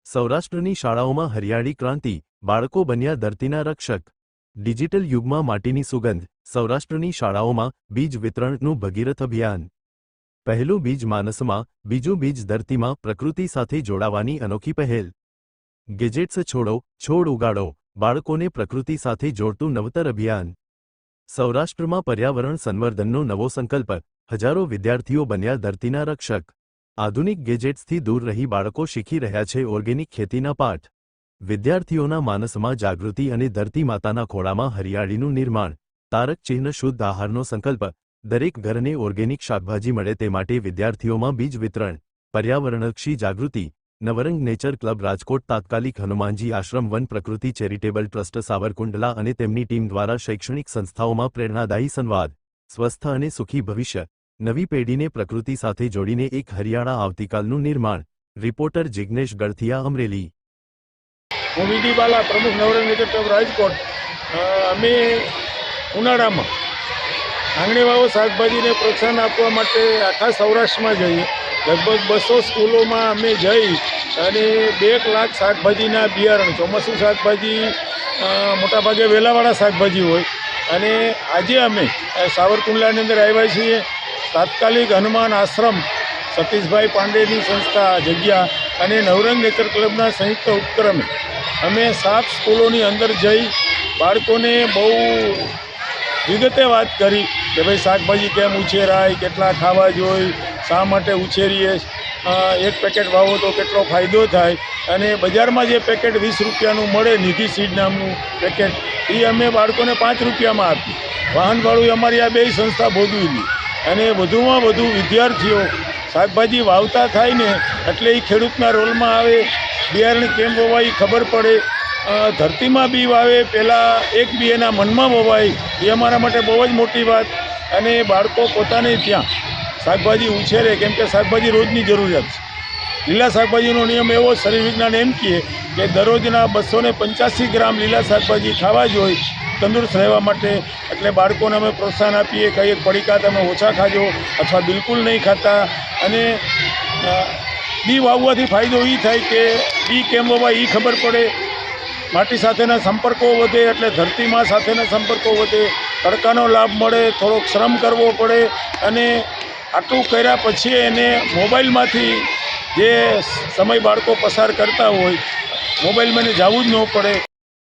સૌરાષ્ટ્રની શાળાઓમાં હરિયાળી ક્રાંતિ, બાળકો બન્યા ધરતીના રક્ષક. ડિજિટલ યુગમાં માટીની સુગંધ, સૌરાષ્ટ્રની શાળાઓમાં બીજ વિતરણનું ભગીરથ અભિયાન. પહેલું બીજ માનસમાં, બીજું બીજ ધરતીમાં, પ્રકૃતિ સાથે જોડાવાની અનોખી પહેલ. ગેજેટ્સ છોડો, છોડ ઉગાડો, બાળકોને પ્રકૃતિ સાથે જોડતું નવતર અભિયાન. સૌરાષ્ટ્રમાં પર્યાવરણ સંવર્ધનનો નવો સંકલ્પ, હજારો વિદ્યાર્થીઓ બન્યા ધરતીના રક્ષક. આધુનિક ગેજેટ્સથી દૂર રહી બાળકો શીખી રહ્યા છે ઓર્ગેનિક ખેતીના પાઠ. વિદ્યાર્થીઓના માનસમાં જાગૃતિ અને ધરતી માતાના ખોળામાં હરિયાળીનું નિર્માણ. તારક ચિહ્ન શુદ્ધ આહારનો સંકલ્પ, દરેક ઘરને ઓર્ગેનિક શાકભાજી મળે તે માટે વિદ્યાર્થીઓમાં બીજ વિતરણ. પર્યાવરણલક્ષી જાગૃતિ, નવરંગ નેચર ક્લબ રાજકોટ, તાત્કાલિક હનુમાનજી આશ્રમ, વન પ્રકૃતિ ચેરિટેબલ ટ્રસ્ટ સાવરકુંડલા અને તેમની ટીમ દ્વારા શૈક્ષણિક સંસ્થાઓમાં પ્રેરણાદાયી સંવાદ. સ્વસ્થ અને સુખી ભવિષ્ય, નવી પેઢીને પ્રકૃતિ સાથે જોડીને એક હરિયાળા આવતીકાલનું નિર્માણ. રિપોર્ટર જિગ્નેશ ગળથિયા, અમરેલી. હું વીડી બાલા, પ્રમુખ નવરંગ નેચર ક્લબ રાજકોટ. અમે ઉનાળામાં આંગણેવાળો શાકભાજીને પ્રોત્સાહન આપવા માટે આખા સૌરાષ્ટ્રમાં જઈએ. લગભગ 200 સ્કૂલોમાં અમે જઈ અને 2 લાખ શાકભાજીના બિયારણ, ચોમાસું શાકભાજી મોટાભાગે વેલાવાળા શાકભાજી હોય. અને આજે અમે સાવરકુંડલાની અંદર આવ્યા છીએ. તાત્કાલિક હનુમાન આશ્રમ, સતીશભાઈ પાંડેની સંસ્થા જગ્યા અને નવરંગ નેચર ક્લબના સંયુક્ત ઉપક્રમે અમે 7 સ્કૂલોની અંદર જઈ બાળકોને બહુ વિગતે વાત કરી કે ભાઈ શાકભાજી કેમ ઉછેરાય, કેટલા ખાવા જોઈએ, શા માટે ઉછેરીએ, એક પેકેટ વાવો તો કેટલો ફાયદો થાય. અને બજારમાં જે પેકેટ 20 રૂપિયાનું મળે, નિધિ સીડ નામનું પેકેટ, એ અમે બાળકોને 5 રૂપિયામાં આપી. વાહનભાડું અમારી આ 2 સંસ્થા ભોગવી. અને વધુમાં વધુ વિદ્યાર્થીઓ શાકભાજી વાવતા થાય ને એટલે એ ખેડૂતના રોલમાં આવે. બિયારણ કેમ વવાય ખબર પડે, ધરતીમાં બી વાવે, પહેલાં એક બી એના મનમાં વવાય, એ અમારા માટે બહુ જ મોટી વાત. અને બાળકો પોતાને ત્યાં શાકભાજી ઉછેરે, કેમ કે શાકભાજી રોજની જરૂરિયાત છે. લીલા શાકભાજીનો નિયમ એવો, શરીર વિજ્ઞાન એમ કહે કે દરરોજના 285 ગ્રામ લીલા શાકભાજી ખાવા જોઈએ તંદુરસ્ત રહેવા માટે. એટલે બાળકોને અમે પ્રોત્સાહન આપીએ, કહીએ પડીકા તમે ઓછા ખાજો અથવા બિલકુલ નહીં ખાતા. અને બી વાવવાથી ફાયદો એ થાય કે બી કેમ વવાય એ ખબર પડે, માટી સાથેના સંપર્કો વધે, એટલે ધરતીમાં સાથેના સંપર્કો વધે, તડકાનો લાભ મળે, થોડોક શ્રમ કરવો પડે. અને આટલું કર્યા પછી એને મોબાઈલમાંથી જે સમય બાળકો પસાર કરતા હોય, મોબાઈલમાં એને જવું જ ન પડે.